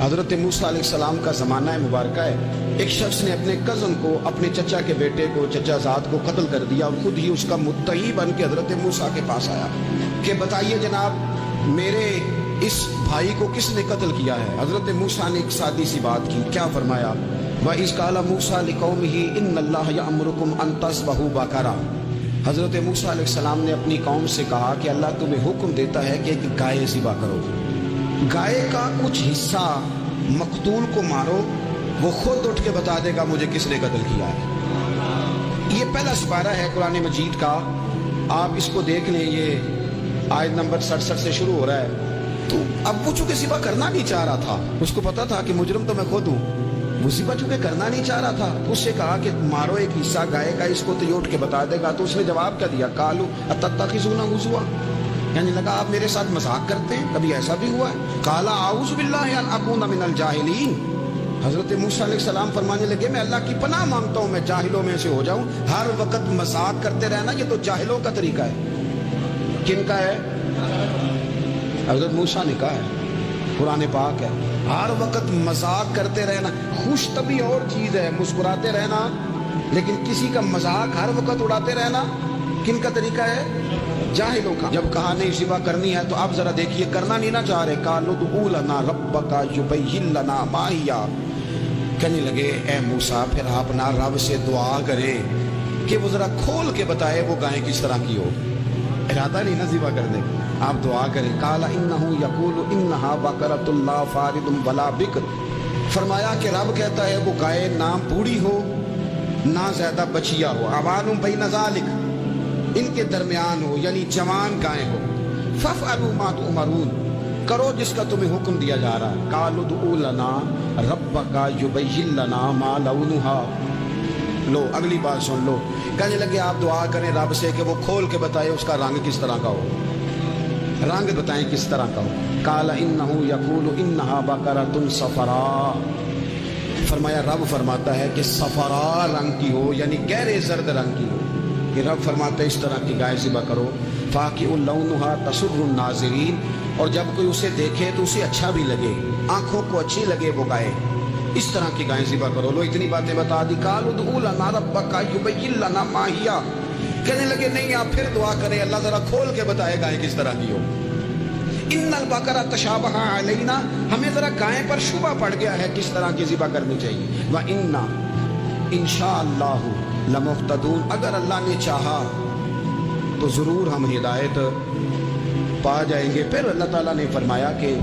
حضرت موسیٰ علیہ السلام کا زمانہ مبارکہ ہے، ایک شخص نے اپنے کزن کو، اپنے چچا کے بیٹے کو، چچا زاد کو قتل کر دیا اور خود ہی اس کا مدعی بن کے حضرت موسیٰ کے پاس آیا کہ بتائیے جناب میرے اس بھائی کو کس نے قتل کیا ہے؟ حضرت موسیٰ نے ایک سادی سی بات کی، کیا فرمایا؟ وَإِذْ قَالَ مُوسَىٰ لِقَوْمِهِ إِنَّ اللَّهَ يَأْمُرُكُمْ أَن تَذْبَحُوا بَقَرَةً۔ حضرت موسیٰ علیہ السلام نے اپنی قوم سے کہا کہ اللہ تمہیں حکم دیتا ہے کہ ایک گائے ذبح کرو، گائے کا کچھ حصہ مقتول کو مارو، وہ خود اٹھ کے بتا دے گا مجھے کس نے قتل کیا ہے۔ یہ پہلا سپارہ ہے قرآن مجید کا، آپ اس کو دیکھ لیں، یہ آیت نمبر 67 سے شروع ہو رہا ہے۔ تو اب وہ چونکہ ذبح کرنا نہیں چاہ رہا تھا، اس کو پتا تھا کہ مجرم تو میں خود ہوں، وہ ذبح چونکہ کرنا نہیں چاہ رہا تھا، اس سے کہا کہ مارو ایک حصہ گائے کا، اس کو تو یہ اٹھ کے بتا دے گا۔ تو اس نے جواب کیا دیا؟ قالوا اتتخذون ہزوا، یعنی لگا آپ میرے ساتھ مذاق کرتے ہیں، کبھی ایسا بھی ہوا ہے؟ قال اعوذ باللہ ان اکون من الجاہلین۔ حضرت موسیٰ علیہ السلام فرمانے لگے میں اللہ کی پناہ مانگتا ہوں میں جاہلوں میں سے ہو جاؤں۔ ہر وقت مذاق کرتے رہنا یہ تو جاہلوں کا طریقہ ہے۔ کن کا ہے؟ حضرت موسیٰ نے کہا ہے، قرآن پاک ہے، ہر وقت مذاق کرتے رہنا۔ خوش طبعی اور چیز ہے، مسکراتے رہنا، لیکن کسی کا مذاق ہر وقت اڑاتے رہنا کن کا طریقہ ہے؟ جاہلوں کا۔ جب کہا نہیں ذبح کرنی ہے تو اب ذرا دیکھیے، کرنا نہیں نہ چاہ رہے، قالوا ادع لنا ربک یبین لنا ما ہی، کہنے لگے اے موسیٰ پھر آپ نہ رب سے دعا کریں کہ وہ ذرا کھول کے بتائے وہ گائے کس طرح کی ہو، ارادہ نہیں نہ ذبح کرنے، آپ دعا کریں۔ قال انہ یقول انہا بقرۃ لا فارض ولا بکر، فرمایا کہ رب کہتا ہے وہ گائے نہ بوڑھی ہو نہ زیادہ بچیا ہو، عوان بین ذالک، ان کے درمیان ہو، یعنی جوان گائے ہو۔ فافعلوا ما تؤمرون، کرو جس کا تمہیں حکم دیا جا رہا ہے۔ قالوا ادع لنا ربک یبین لنا ما لونها، لو اگلی بات سن لو، کہنے لگے آپ دعا کریں رب سے کہ وہ کھول کے بتائے اس کا رنگ کس طرح کا ہو، رنگ بتائیں کس طرح کا ہو۔ قال انہ یقول انہا بقرۃ صفراء، فرمایا رب فرماتا ہے کہ صفراء رنگ کی ہو، یعنی گہرے زرد رنگ کی ہو، کہ رب فرماتا ہے اس طرح کی گائے ذبح کرو۔ فاقع لونها تسر الناظرین، اور جب کوئی اسے دیکھے تو اسے اچھا بھی لگے، آنکھوں کو اچھی لگے وہ گائے، اس طرح کی گائے ذبح کرو۔ لو اتنی باتیں بتا دی۔ قالوا ادع لنا ربک یبین لنا ما ہی، کہنے لگے نہیں آپ پھر دعا کریں اللہ ذرا کھول کے بتائے گائے کس طرح کی ہو۔ ان البقرۃ تشابہ علینا، ہمیں ذرا گائے پر شبہ پڑ گیا ہے کس طرح کی ذبح کرنی چاہیے۔ وَإِنَّا انشاءاللہ لمہتدون، اگر اللہ نے چاہا تو ضرور ہم ہدایت پا جائیں گے۔ پھر اللہ تعالیٰ نے فرمایا کہ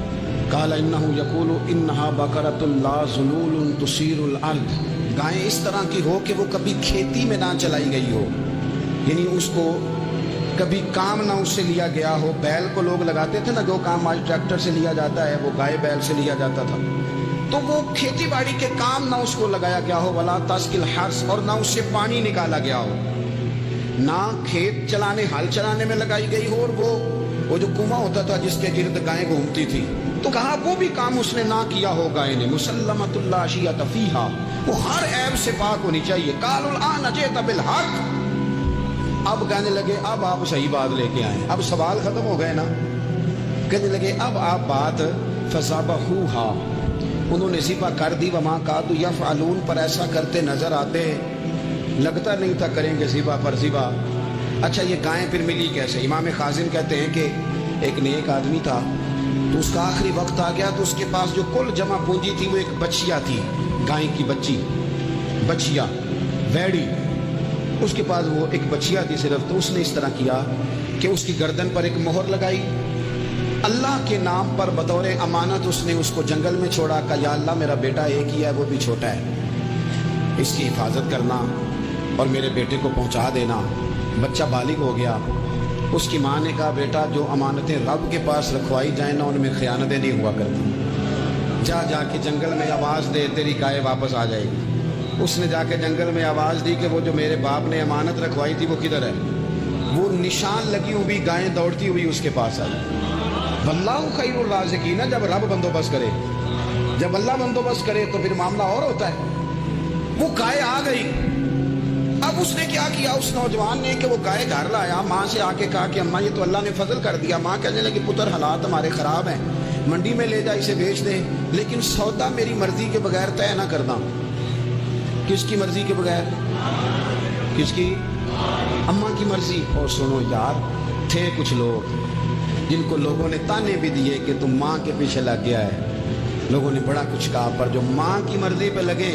قال انہ یقول انہا بقرۃ لا ذلول تثیر الارض، گائیں اس طرح کی ہو کہ وہ کبھی کھیتی میں نہ چلائی گئی ہو، یعنی اس کو کبھی کام نہ اس سے لیا گیا ہو۔ بیل کو لوگ لگاتے تھے نا، جو کام آج ٹریکٹر سے لیا جاتا ہے وہ گائے بیل سے لیا جاتا تھا، تو وہ کھیتی باڑی کے کام نہ اس کو لگایا گیا ہو۔ ولا تسقی الحرث، اور نہ اس سے پانی نکالا گیا ہو، نہ کھیت چلانے ہل چلانے میں لگائی گئی ہو، اور وہ جو کنواں ہوتا تھا جس کے گرد گائیں گھومتی تھی، تو کہا وہ بھی کام اس نے نہ کیا ہو گائے نے۔ مسلمۃ لا شیۃ فیہا، وہ ہر عیب سے پاک ہونی چاہیے۔ قالوا الآن جئت بالحق، اب کہنے لگے اب آپ صحیح بات لے کے آئیں، اب سوال ختم ہو گئے نا، کہنے لگے اب آپ بات فذبحوہا، انہوں نے ذبح کر دی۔ وما کادوا یفعلون، پر ایسا کرتے نظر آتے، لگتا نہیں تھا کریں گے ذبح پر ذبح۔ اچھا یہ گائیں پھر ملی کیسے؟ امام خازن کہتے ہیں کہ ایک نیک آدمی تھا، تو اس کا آخری وقت آ گیا، تو اس کے پاس جو کل جمع پونجی تھی وہ ایک بچیا تھی، گائیں کی بچیا ویڑی، اس کے پاس وہ ایک بچیا تھی صرف۔ تو اس نے اس طرح کیا کہ اس کی گردن پر ایک مہر لگائی، اللہ کے نام پر بطور امانت اس نے اس کو جنگل میں چھوڑا، کہا یا اللہ میرا بیٹا ایک ہی ہے وہ بھی چھوٹا ہے، اس کی حفاظت کرنا اور میرے بیٹے کو پہنچا دینا۔ بچہ بالغ ہو گیا، اس کی ماں نے کہا بیٹا جو امانتیں رب کے پاس رکھوائی جائیں نا ان میں خیانتیں نہیں ہوا کرتی، جا کے جنگل میں آواز دے تیری گائے واپس آ جائے گی۔ اس نے جا کے جنگل میں آواز دی کہ وہ جو میرے باپ نے امانت رکھوائی تھی وہ کدھر ہے؟ وہ نشان لگی ہوئی گائیں دوڑتی ہوئی اس کے پاس آئی۔ واللہ خیر الرازقین، جب رب بندوبست کرے، جب اللہ بندوبست کرے تو پھر معاملہ اور ہوتا ہے۔ وہ گائے آ گئی، اب اس نے کیا کیا اس نوجوان نے کہ وہ گائے گھر لایا، ماں سے آ کے کہا کہ اماں یہ تو اللہ نے فضل کر دیا۔ ماں کہنے لگی پتر حالات ہمارے خراب ہیں، منڈی میں لے جا اسے بیچ دے، لیکن سودا میری مرضی کے بغیر طے نہ کرنا۔ کس کی مرضی کے بغیر؟ کس کی؟ اماں کی مرضی۔ اور سنو یار، تھے کچھ لوگ جن کو لوگوں نے تانے بھی دیے کہ تم ماں کے پیچھے لگ گیا ہے، لوگوں نے بڑا کچھ کہا، پر جو ماں کی مرضی پہ لگے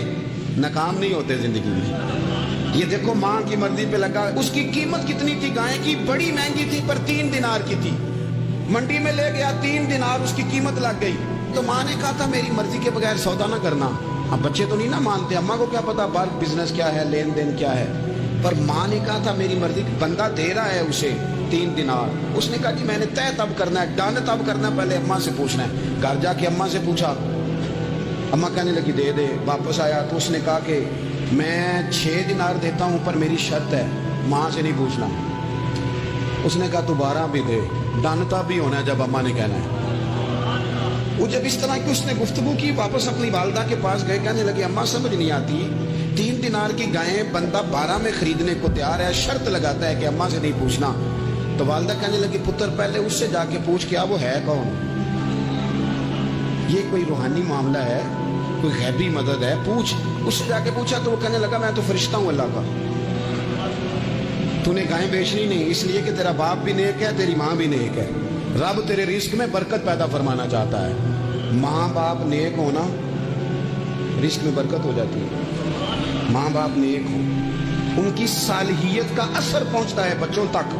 ناکام نہیں ہوتے زندگی میں۔ یہ دیکھو ماں کی مرضی پہ لگا، اس کی قیمت کتنی تھی گائے کی؟ بڑی مہنگی تھی، پر 3 دینار کی تھی۔ منڈی میں لے گیا، 3 دینار اس کی قیمت لگ گئی۔ تو ماں نے کہا تھا میری مرضی کے بغیر سودا نہ کرنا۔ اب بچے تو نہیں نہ مانتے، اماں کو کیا پتا بار بزنس کیا ہے، لین دین کیا ہے، پر ماں نے کہا تھا میری مرضی، بندہ دے رہا ہے اسے 3 دینار، اس نے کہا جی میں نے طے تب کرنا ہے، ڈن تب کرنا ہے، پہلے اماں سے پوچھنا ہے۔ گھر جا کے اماں سے پوچھا، اماں کہنے لگی دے دے۔ واپس آیا تو اس نے کہا کہ میں 6 دینار دیتا ہوں، پر میری شرط ہے ماں سے نہیں پوچھنا۔ اس نے کہا تو 12 بھی دے، ڈن تب بھی ہونا ہے جب اماں نے کہنا ہے۔ وہ جب اس طرح کی اس نے گفتگو کی، واپس اپنی والدہ کے پاس گئے، کہنے لگے اماں سمجھ نہیں آتی، 3 دینار کی گائیں بندہ 12 میں خریدنے کو تیار ہے، شرط لگاتا ہے کہ اماں سے نہیں پوچھنا۔ تو والدہ کہنے لگی پتر پہلے اس سے جا کے پوچھ کیا وہ ہے کون، یہ کوئی روحانی معاملہ ہے، کوئی غیبی مدد ہے، پوچھ۔ اس سے جا کے پوچھا تو وہ کہنے لگا میں تو فرشتہ ہوں اللہ کا، تو نے گائیں بیچنی نہیں، اس لیے کہ تیرا باپ بھی نیک ہے، تیری ماں بھی نیک ہے، رب تیرے رزق میں برکت پیدا فرمانا چاہتا ہے۔ ماں باپ نیک ہونا، رزق میں برکت ہو جاتی ہے۔ ماں باپ نیک ہو، ان کی صالحیت کا اثر پہنچتا ہے بچوں تک۔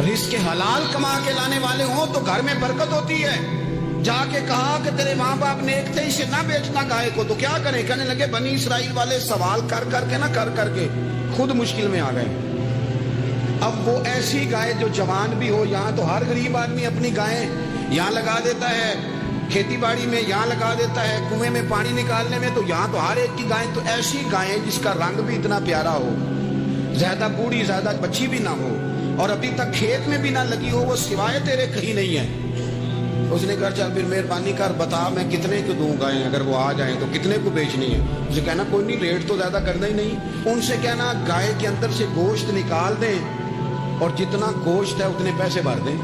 رزق حلال کما کے لانے والے ہوں تو گھر میں برکت ہوتی ہے۔ جا کے کہا کہ تیرے ماں باپ نیک تھے، اسے نہ بیچنا گائے کو، تو کیا کریں؟ کہنے لگے بنی اسرائیل والے سوال کر کر کے خود مشکل میں آ گئے۔ اب وہ ایسی گائے جو جوان بھی ہو، یہاں تو ہر غریب آدمی اپنی گائیں یہاں لگا دیتا ہے، کھیتی باڑی میں یہاں لگا دیتا ہے، کنویں میں پانی نکالنے میں، تو یہاں تو ہر ایک کی گائیں، تو ایسی گائیں جس کا رنگ بھی اتنا پیارا ہو، زیادہ بوڑھی زیادہ بچی بھی نہ ہو، اور ابھی تک کھیت میں بھی نہ لگی ہو، وہ سوائے تیرے کہیں نہیں ہے۔ اس نے کہا چل پھر مہربانی کر بتا میں کتنے کو دوں گائیں، اگر وہ آ جائیں تو کتنے کو بیچنی ہے؟ اسے کہنا کوئی نہیں، ریٹ تو زیادہ کرنا ہی نہیں، ان سے کہنا گائے کے اندر سے گوشت نکال دیں اور جتنا گوشت ہے اتنے پیسے بھر دیں،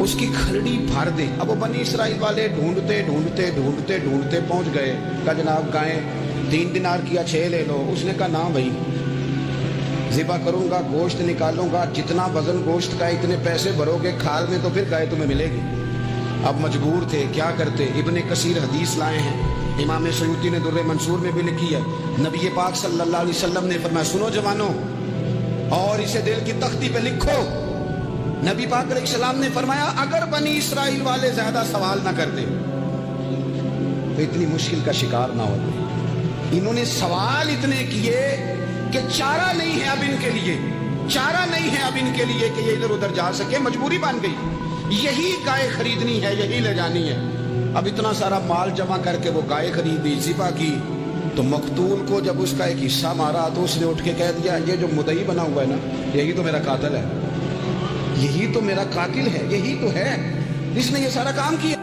اس کی کھلڑی بھر دیں۔ اب وہ بنی اسرائیل والے ڈھونڈتے پہنچ گئے، کہا جناب گائیں 3 دینار کیا 6 لے لو۔ اس نے کہا نہ بھائی، ذبح کروں گا، گوشت نکالوں گا، جتنا وزن گوشت کا اتنے پیسے بھرو گے کھال میں تو پھر گائے تمہیں ملے گی۔ اب مجبور تھے، کیا کرتے؟ ابن کثیر حدیث لائے ہیں، امام سیوطی نے در منصور میں بھی لکھی ہے، نبی پاک صلی اللہ علیہ وسلم نے فرمایا سنو جوانوں، اور اسے دل کی تختی پہ لکھو، نبی پاک علیہ السلام نے فرمایا اگر بنی اسرائیل والے زیادہ سوال نہ کرتے تو اتنی مشکل کا شکار نہ ہوتے۔ انہوں نے سوال اتنے کیے کہ چارہ نہیں ہے اب ان کے لیے، چارہ نہیں ہے اب ان کے لیے کہ یہ ادھر ادھر جا سکے، مجبوری بن گئی، یہی گائے خریدنی ہے، یہی لے جانی ہے۔ اب اتنا سارا مال جمع کر کے وہ گائے خریدی، ذبح کی، تو مقتول کو جب اس کا ایک حصہ مارا تو اس نے اٹھ کے کہہ دیا یہ جو مدعی بنا ہوا ہے نا، یہی تو میرا قاتل ہے، یہی تو میرا قاتل ہے، یہی تو ہے، اس نے یہ سارا کام کیا۔